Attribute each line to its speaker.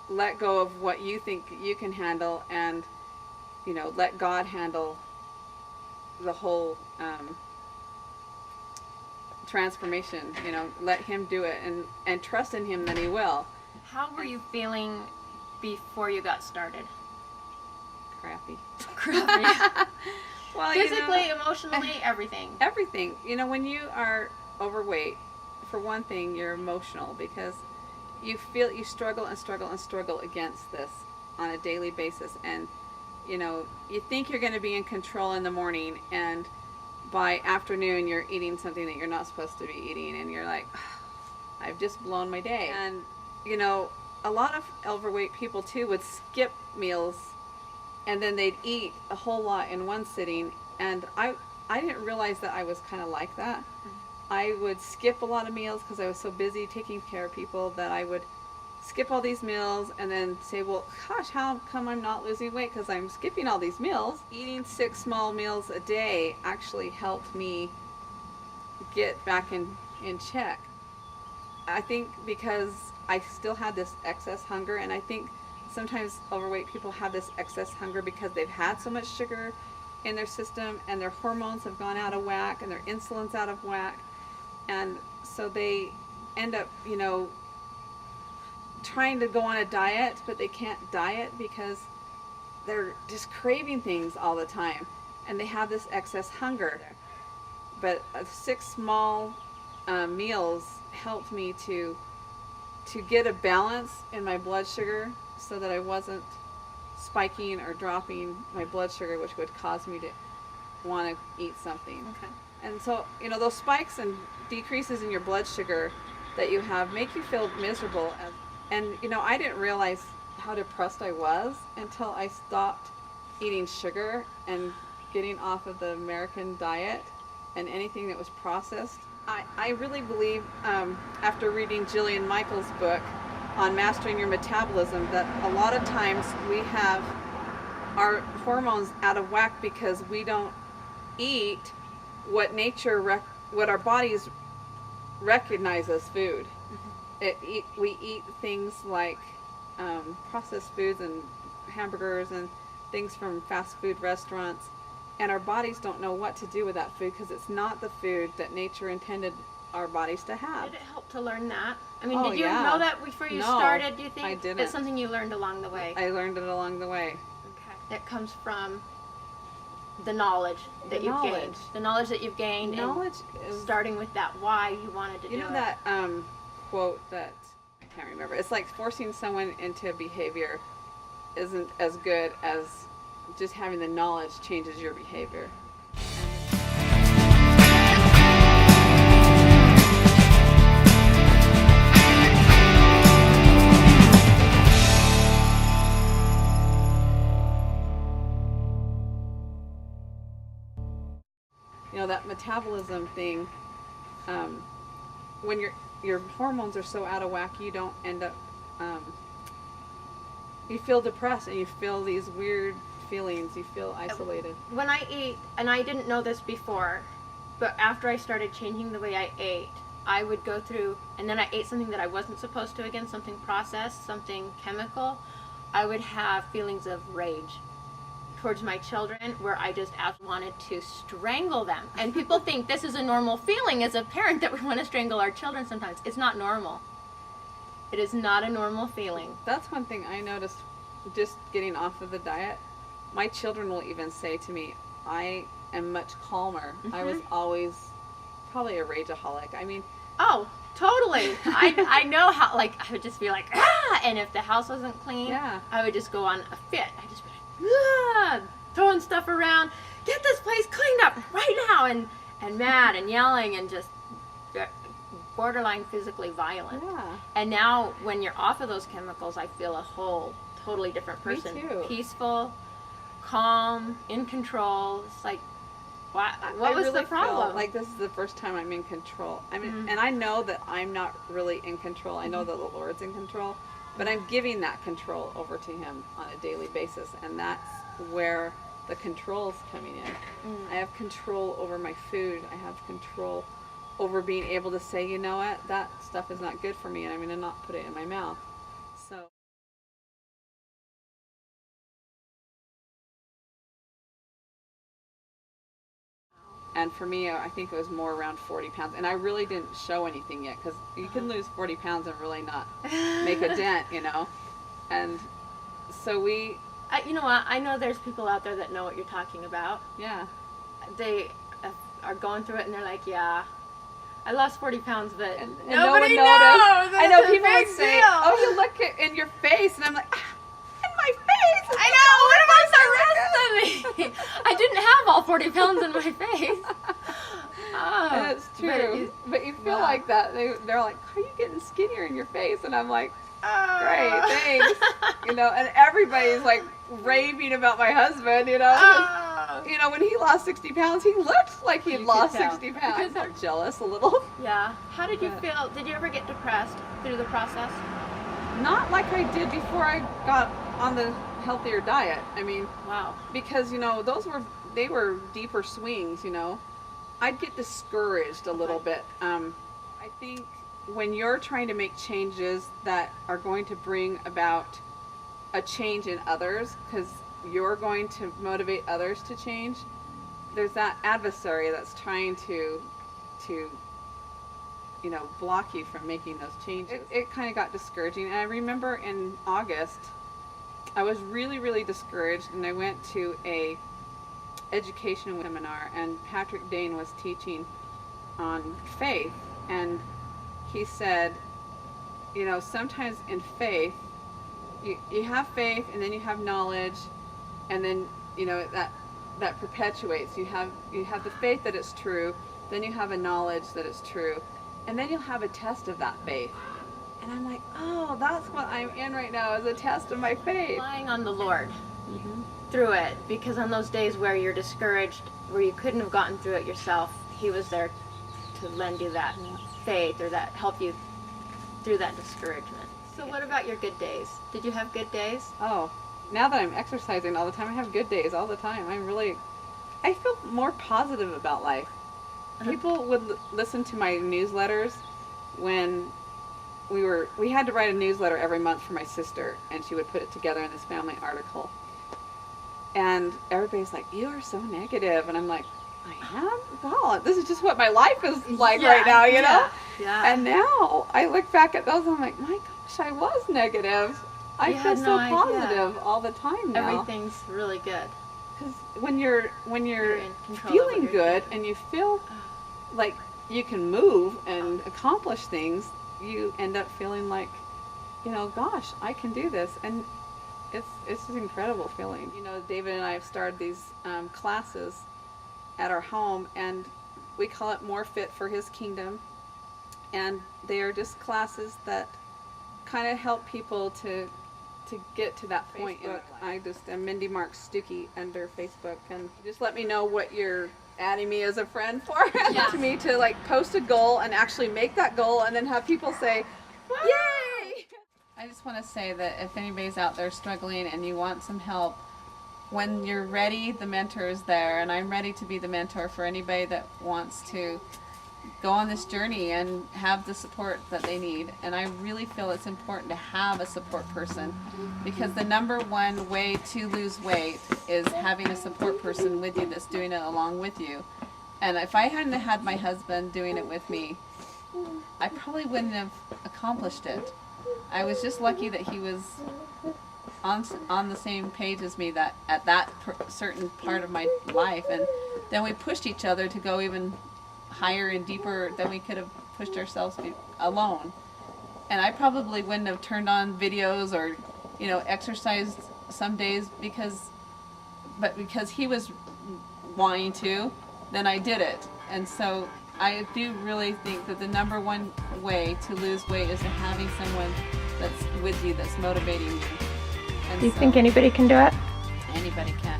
Speaker 1: let go of what you think you can handle, and let God handle the whole transformation. Let Him do it, and trust in Him that He will.
Speaker 2: How were you feeling before you got started?
Speaker 1: Crappy. Well,
Speaker 2: physically, emotionally, everything.
Speaker 1: Everything. When you are overweight, for one thing, you're emotional because you feel you struggle and struggle and struggle against this on a daily basis, and you think you're going to be in control in the morning, and by afternoon you're eating something that you're not supposed to be eating, and you're like, I've just blown my day. And a lot of overweight people too would skip meals, and then they'd eat a whole lot in one sitting, and I didn't realize that I was kind of like that. I would skip a lot of meals because I was so busy taking care of people that I would skip all these meals and then say, well, gosh, how come I'm not losing weight? Because I'm skipping all these meals. Eating 6 small meals a day actually helped me get back in check. I think because I still had this excess hunger, and I think sometimes overweight people have this excess hunger because they've had so much sugar in their system, and their hormones have gone out of whack, and their insulin's out of whack, and so they end up, trying to go on a diet, but they can't diet because they're just craving things all the time, and they have this excess hunger. But 6 small meals helped me to get a balance in my blood sugar so that I wasn't spiking or dropping my blood sugar, which would cause me to want to eat something.
Speaker 2: Okay.
Speaker 1: And so, those spikes and decreases in your blood sugar that you have make you feel miserable. And I didn't realize how depressed I was until I stopped eating sugar and getting off of the American diet and anything that was processed. I really believe, after reading Jillian Michaels' book on mastering your metabolism, that a lot of times we have our hormones out of whack because we don't eat what what our bodies recognize as food. We eat things like processed foods and hamburgers and things from fast food restaurants, and our bodies don't know what to do with that food because it's not the food that nature intended our bodies to have.
Speaker 2: Did it help to learn that? I mean,
Speaker 1: Oh,
Speaker 2: did you
Speaker 1: yeah.
Speaker 2: know that before you
Speaker 1: No,
Speaker 2: started, do you think?
Speaker 1: I didn't.
Speaker 2: It's something you learned along the way.
Speaker 1: I learned it along the way.
Speaker 2: Okay. It comes from the knowledge that you've gained. The knowledge that you've gained.
Speaker 1: Knowledge
Speaker 2: and
Speaker 1: is
Speaker 2: starting with that why you wanted to do it.
Speaker 1: You know that quote that I can't remember. It's like forcing someone into a behavior isn't as good as just having the knowledge changes your behavior. That metabolism thing, when your hormones are so out of whack, you don't end up, you feel depressed and you feel these weird feelings, you feel isolated.
Speaker 2: When I eat, and I didn't know this before, but after I started changing the way I ate, I would go through, and then I ate something that I wasn't supposed to again, something processed, something chemical, I would have feelings of rage towards my children where I just wanted to strangle them. And people think this is a normal feeling as a parent, that we want to strangle our children sometimes. It's not normal. It is not a normal feeling.
Speaker 1: That's one thing I noticed just getting off of the diet. My children will even say to me, I am much calmer. I was always probably a rageaholic. I mean,
Speaker 2: oh, totally. I know how, like, I would just be like, ah! And if the house wasn't clean,
Speaker 1: yeah,
Speaker 2: I would just go on a fit. I'd just be like, ah! Throwing stuff around, get this place cleaned up right now, and mad and yelling and just borderline physically violent.
Speaker 1: Yeah.
Speaker 2: And now when you're off of those chemicals, I feel a whole totally different person.
Speaker 1: Me too.
Speaker 2: Peaceful, calm, in control. It's like, what was
Speaker 1: really
Speaker 2: the problem?
Speaker 1: Feel like this is the first time I'm in control. I mean, and I know that I'm not really in control. I know that the Lord's in control, but I'm giving that control over to Him on a daily basis, and that's where the control's coming in. I have control over my food. I have control over being able to say, you know what, that stuff is not good for me, and I'm going to not put it in my mouth. So And for me, I think it was more around 40 pounds. And I really didn't show anything yet, because you can lose 40 pounds and really not make a dent, you know. And so
Speaker 2: you know what? I know there's people out there that know what you're talking about.
Speaker 1: yeah.
Speaker 2: They are going through it and they're like, yeah, I lost 40 pounds, but
Speaker 1: And
Speaker 2: nobody
Speaker 1: no one
Speaker 2: knows.
Speaker 1: noticed. I know
Speaker 2: It's a
Speaker 1: people
Speaker 2: big
Speaker 1: would say,
Speaker 2: deal.
Speaker 1: oh, you look in your face. And I'm like, in my face.
Speaker 2: I know. What about the rest of me? I didn't have all 40 pounds in my face. Oh,
Speaker 1: That's true. But you feel
Speaker 2: wow.
Speaker 1: like that. They're like, are you getting skinnier in your face? And I'm like,
Speaker 2: Oh.
Speaker 1: great, thanks. You know, and everybody's like raving about my husband, you know.
Speaker 2: Oh.
Speaker 1: You know, when he lost 60 pounds, he looked like he'd
Speaker 2: You
Speaker 1: lost
Speaker 2: could tell.
Speaker 1: 60 pounds. I'm jealous a little.
Speaker 2: Yeah. How did you
Speaker 1: But-
Speaker 2: feel? Did you ever get depressed through the process?
Speaker 1: Not like I did before I got on the healthier diet. I mean,
Speaker 2: Wow.
Speaker 1: because, you know, they were deeper swings, you know. I'd get discouraged a little bit. I think when you're trying to make changes that are going to bring about a change in others, because you're going to motivate others to change, there's that adversary that's trying to you know, block you from making those changes. It kind of got discouraging. And I remember in August, I was really, really discouraged, and I went to a education seminar, and Patrick Dane was teaching on faith, and he said, you know, sometimes in faith, you have faith, and then you have knowledge, and then, you know, that perpetuates. You have the faith that it's true, then you have a knowledge that it's true, and then you'll have a test of that faith. And I'm like, oh, that's what I'm in right now, is a test of my faith.
Speaker 2: Relying on the Lord
Speaker 1: Mm-hmm.
Speaker 2: through it, because on those days where you're discouraged, where you couldn't have gotten through it yourself, He was there to lend you that faith, or that help you through that discouragement. So what about your good days? Did you have good days?
Speaker 1: Oh, now that I'm exercising all the time, I have good days all the time. I feel more positive about life. People would listen to my newsletters when we had to write a newsletter every month for my sister, and she would put it together in this family article. And everybody's like, you are so negative. And I'm like, I am? Wow, this is just what my life is like right now, you know?
Speaker 2: Yeah.
Speaker 1: And now I look back at those and I'm like, my gosh, I was negative. I
Speaker 2: You
Speaker 1: feel
Speaker 2: had
Speaker 1: so
Speaker 2: no idea.
Speaker 1: positive all the time now.
Speaker 2: Everything's really good.
Speaker 1: Because when you're
Speaker 2: in control of what
Speaker 1: feeling
Speaker 2: you're
Speaker 1: good
Speaker 2: doing.
Speaker 1: and you feel like you can move and accomplish things, you end up feeling like, you know, gosh, I can do this. And it's an incredible feeling. You know, David and I have started these classes at our home, and we call it More Fit for His Kingdom. And they are just classes that kind of help people to get to that point. Facebook, I just am Mendy Mark Stuckey under Facebook, and just let me know what you're adding me as a friend for.
Speaker 2: Yeah.
Speaker 1: To me, to like post a goal and actually make that goal, and then have people say, yay! I just want to say that if anybody's out there struggling and you want some help, when you're ready, the mentor is there, and I'm ready to be the mentor for anybody that wants to go on this journey and have the support that they need. And I really feel it's important to have a support person, because the number one way to lose weight is having a support person with you that's doing it along with you. And if I hadn't had my husband doing it with me, I probably wouldn't have accomplished it. I was just lucky that he was on the same page as me that at that certain part of my life, and then we pushed each other to go even higher and deeper than we could have pushed ourselves alone. And I probably wouldn't have turned on videos or, you know, exercised some days because he was wanting to, then I did it. And so I do really think that the number one way to lose weight is to having someone that's with you, that's motivating you. And
Speaker 3: Do you think anybody can do it?
Speaker 1: anybody can?